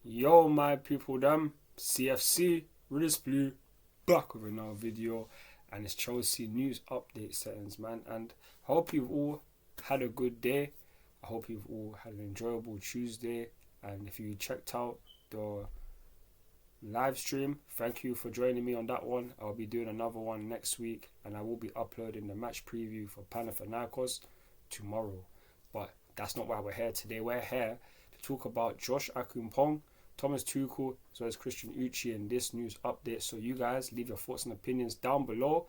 Yo, my people, them CFC, Riddles Blue, back with another video, and it's Chelsea news update settings, man. And I hope you've all had a good day. I hope you've all had an enjoyable Tuesday. And if you checked out the live stream, thank you for joining me on that one. I'll be doing another one next week, and I will be uploading the match preview for Panathinaikos tomorrow. But that's not why we're here today. We're here to talk about Josh Acheampong, Thomas Tuchel, as well as Christian Uche in this news update. So you guys leave your thoughts and opinions down below.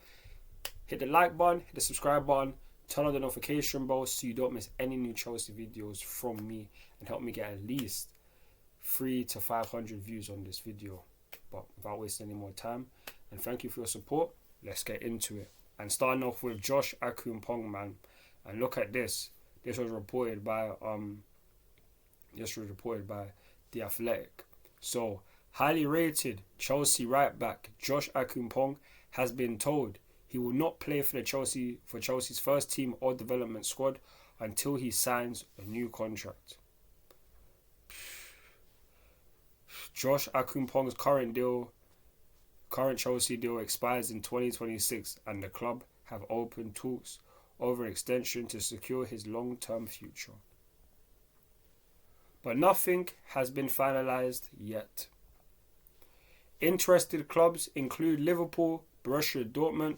Hit the like button, hit the subscribe button, turn on the notification bell so you don't miss any new Chelsea videos from me, and help me get at least 300 to 500 views on this video. But without wasting any more time, and thank you for your support, let's get into it. And starting off with Josh Acheampong, man. And look at this. This was reported by The Athletic. So, highly rated Chelsea right back Josh Acheampong has been told he will not play for Chelsea's first team or development squad until he signs a new contract. Josh Acheampong's current Chelsea deal expires in 2026, and the club have opened talks over an extension to secure his long-term future. But nothing has been finalised yet. Interested clubs include Liverpool, Borussia Dortmund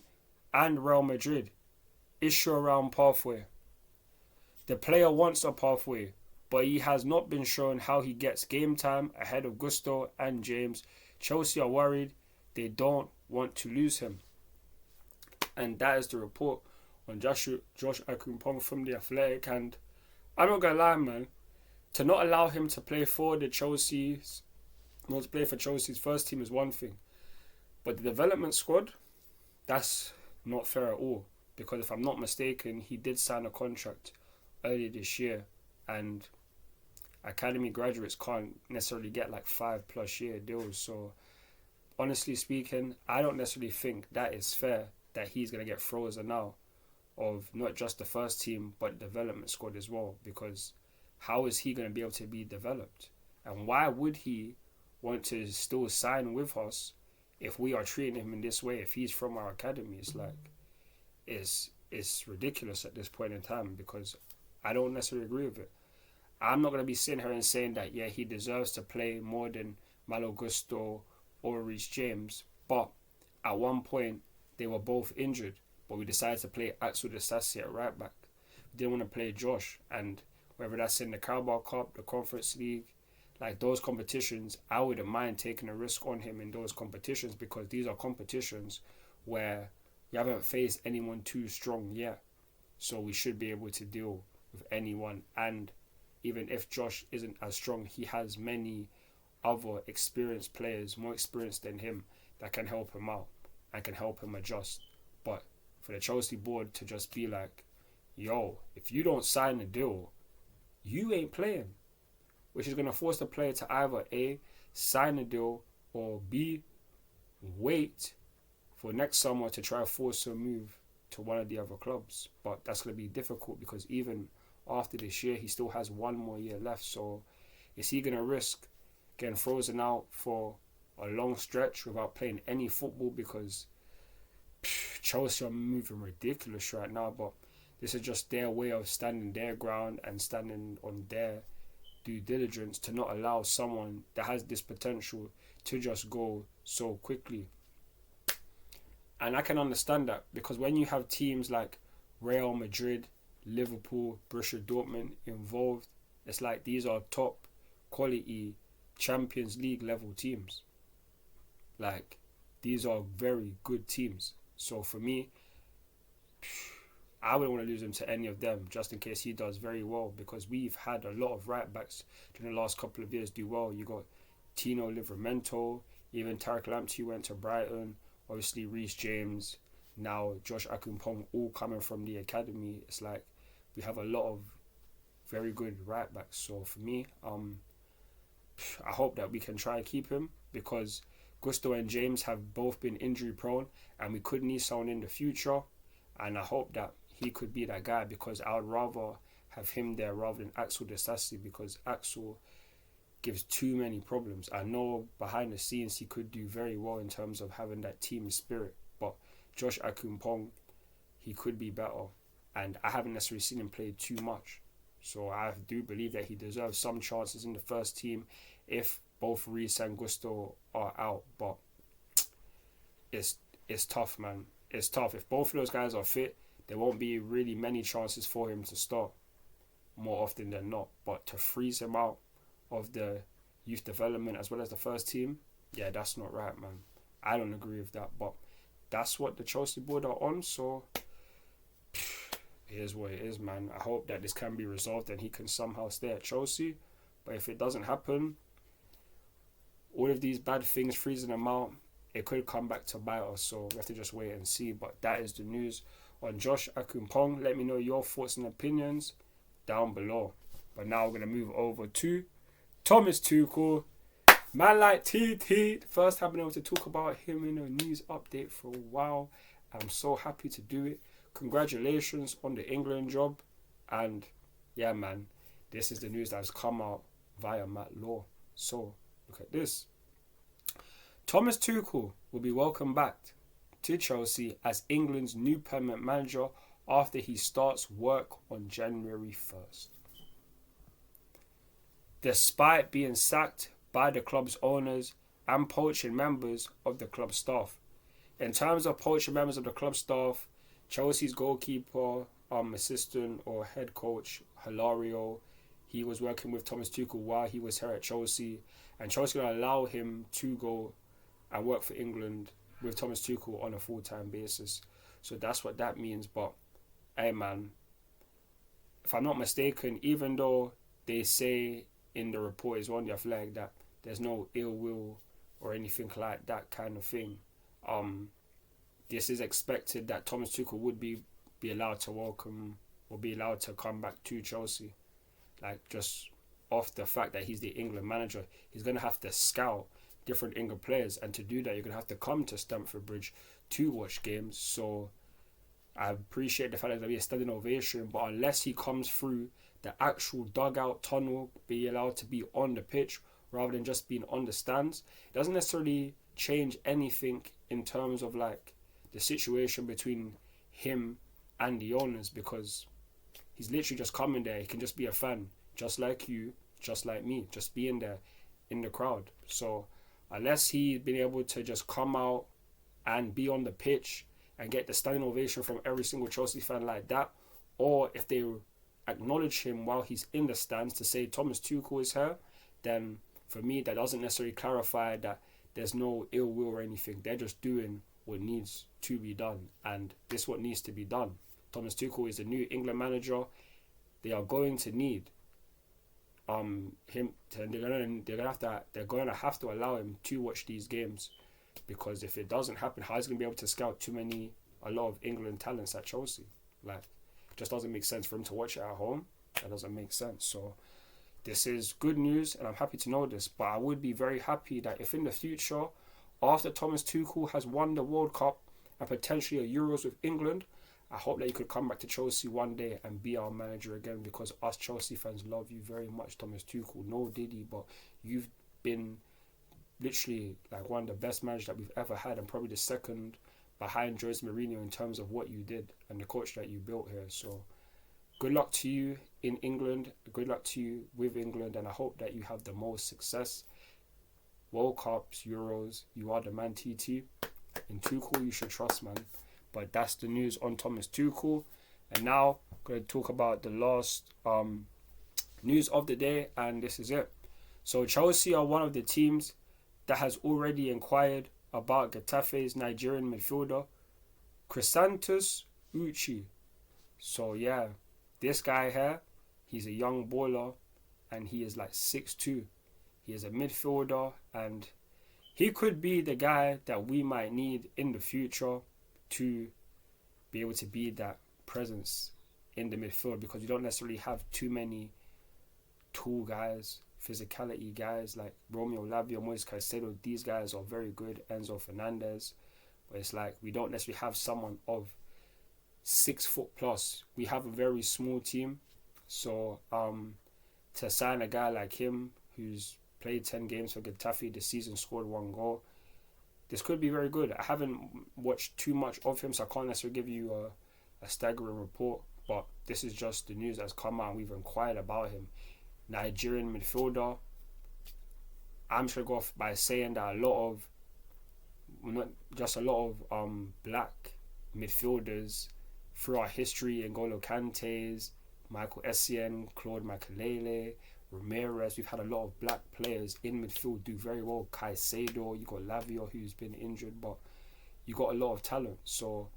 and Real Madrid. Issue around pathway. The player wants a pathway, but he has not been shown how he gets game time ahead of Gusto and James. Chelsea are worried they don't want to lose him. And that is the report on Josh Acheampong from The Athletic. And I'm not going to lie, man. To not allow him to play for Chelsea's first team is one thing. But the development squad, that's not fair at all. Because if I'm not mistaken, he did sign a contract earlier this year. And academy graduates can't necessarily get like 5+ year deals. So honestly speaking, I don't necessarily think that is fair that he's going to get frozen out of not just the first team but the development squad as well. Because how is he going to be able to be developed? And why would he want to still sign with us if we are treating him in this way? If he's from our academy, it's ridiculous at this point in time, because I don't necessarily agree with it. I'm not going to be sitting here and saying that, yeah, he deserves to play more than Malo Gusto or Reece James. But at one point, they were both injured. But we decided to play Axel Disasi at right back. We didn't want to play Josh. And whether that's in the Carabao Cup, the Conference League, like those competitions, I wouldn't mind taking a risk on him in those competitions, because these are competitions where you haven't faced anyone too strong yet. So we should be able to deal with anyone. And even if Josh isn't as strong, he has many other experienced players, more experienced than him, that can help him out and can help him adjust. But for the Chelsea board to just be like, yo, if you don't sign a deal, you ain't playing. Which is going to force the player to either A, sign a deal, or B, wait for next summer to try to force a move to one of the other clubs. But that's going to be difficult, because even after this year, he still has one more year left. So is he going to risk getting frozen out for a long stretch without playing any football? Because Chelsea are moving ridiculous right now, but this is just their way of standing their ground and standing on their due diligence to not allow someone that has this potential to just go so quickly. And I can understand that, because when you have teams like Real Madrid, Liverpool, Borussia Dortmund involved, it's like these are top quality Champions League level teams. Like, these are very good teams. So for me, I wouldn't want to lose him to any of them, just in case he does very well, because we've had a lot of right backs during the last couple of years do well. You got Tino Livramento, even Tariq Lamptey went to Brighton, obviously Reece James, now Josh Acheampong, all coming from the academy. It's like we have a lot of very good right backs. So for me, I hope that we can try and keep him, because Gusto and James have both been injury prone, and we could need someone in the future. And I hope that he could be that guy, because I would rather have him there rather than Axel Disasi, because Axel gives too many problems. I know behind the scenes he could do very well in terms of having that team spirit, but Josh Acheampong, he could be better, and I haven't necessarily seen him play too much. So I do believe that he deserves some chances in the first team if both Reece and Gusto are out. But it's tough, man. It's tough. If both of those guys are fit, there won't be really many chances for him to start more often than not. But to freeze him out of the youth development as well as the first team, yeah, that's not right, man. I don't agree with that. But that's what the Chelsea board are on, so it is what it is, man. I hope that this can be resolved and he can somehow stay at Chelsea. But if it doesn't happen, all of these bad things, freezing them out, it could come back to bite us. So we have to just wait and see. But that is the news on Josh Acheampong. Let me know your thoughts and opinions down below. But now we're going to move over to Thomas Tuchel. Man like TT. First time I've been able to talk about him in a news update for a while. I'm so happy to do it. Congratulations on the England job. And yeah, man, this is the news that has come out via Matt Law. So look at this. Thomas Tuchel will be welcomed back to Chelsea as England's new permanent manager after he starts work on January 1st. Despite being sacked by the club's owners and poaching members of the club staff. In terms of poaching members of the club staff, Chelsea's goalkeeper, assistant or head coach, Hilario, he was working with Thomas Tuchel while he was here at Chelsea. And Chelsea going to allow him to go and work for England with Thomas Tuchel on a full-time basis. So that's what that means. But, hey man, if I'm not mistaken, even though they say in the report is on the Athletic that there's no ill will or anything like that kind of thing, this is expected that Thomas Tuchel would be allowed to welcome or be allowed to come back to Chelsea. Like, just off the fact that he's the England manager, he's going to have to scout different England players, and to do that you're going to have to come to Stamford Bridge to watch games. So I appreciate the fact that there'll be a standing ovation, but unless he comes through the actual dugout tunnel, be allowed to be on the pitch rather than just being on the stands, it doesn't necessarily change anything in terms of like the situation between him and the owners, because he's literally just coming there. He can just be a fan, just like you, just like me, just being there in the crowd. So unless he's been able to just come out and be on the pitch and get the standing ovation from every single Chelsea fan like that, or if they acknowledge him while he's in the stands to say Thomas Tuchel is here, then for me that doesn't necessarily clarify that there's no ill will or anything. They're just doing what needs to be done, and this is what needs to be done. Thomas Tuchel is the new England manager. They are going to need him to, they're gonna have to allow him to watch these games, because if it doesn't happen, how is he gonna be able to scout a lot of England talents at Chelsea? Like, it just doesn't make sense for him to watch it at home. That doesn't make sense. So this is good news, and I'm happy to know this. But I would be very happy that if in the future, after Thomas Tuchel has won the World Cup and potentially a Euros with England, I hope that you could come back to Chelsea one day and be our manager again, because us Chelsea fans love you very much, Thomas Tuchel. No Diddy, but you've been literally like one of the best managers that we've ever had, and probably the second behind Jose Mourinho in terms of what you did and the coach that you built here. So good luck to you in England, good luck to you with England, and I hope that you have the most success. World Cups, Euros, you are the man, TT. In Tuchel, you should trust, man. But that's the news on Thomas Tuchel. And now I'm going to talk about the last news of the day, and this is it. So Chelsea are one of the teams that has already inquired about Getafe's Nigerian midfielder, Chrisantus Uche. So yeah, this guy here, he's a young baller, and he is like 6'2". He is a midfielder, and he could be the guy that we might need in the future to be able to be that presence in the midfield, because we don't necessarily have too many tall guys, physicality guys like Romeo Lavia, Moise Caicedo. These guys are very good, Enzo Fernandez, but it's like we don't necessarily have someone of 6 foot plus. We have a very small team, so to sign a guy like him who's played 10 games for Getafe this season, scored 1 goal. This could be very good. I haven't watched too much of him, so I can't necessarily give you a staggering report, but this is just the news that's come out and we've inquired about him. Nigerian midfielder. I'm sure go off by saying that a lot of black midfielders throughout history, N'Golo Kante's, Michael Essien, Claude Makelele, Ramirez, we've had a lot of black players in midfield do very well. Caicedo, you got Lavio who's been injured, but you got a lot of talent. So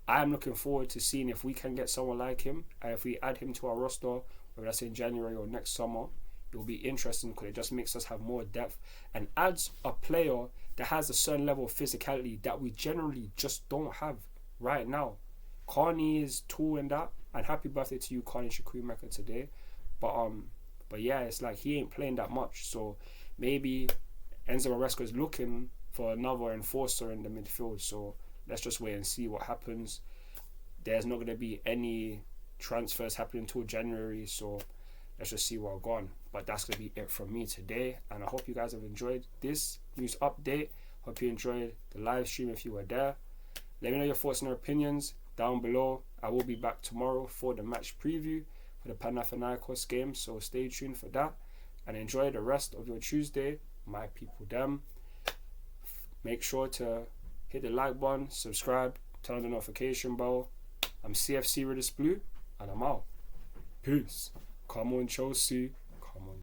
I'm looking forward to seeing if we can get someone like him, and if we add him to our roster, whether that's in January or next summer, it will be interesting because it just makes us have more depth and adds a player that has a certain level of physicality that we generally just don't have right now. Carney is tall in that, and happy birthday to you, Carney Chukwuemeka, today. But yeah, it's like he ain't playing that much, so maybe Enzo Maresca is looking for another enforcer in the midfield. So let's just wait and see what happens. There's not going to be any transfers happening until January, so let's just see what's going on. But that's going to be it from me today, and I hope you guys have enjoyed this news update. Hope you enjoyed the live stream if you were there. Let me know your thoughts and opinions down below. I will be back tomorrow for the match preview for the Panathinaikos game, so stay tuned for that and enjoy the rest of your Tuesday, my people them. Make sure to hit the like button, subscribe, turn on the notification bell. I'm CFC Redis Blue, and I'm out. Peace. Come on, Chelsea.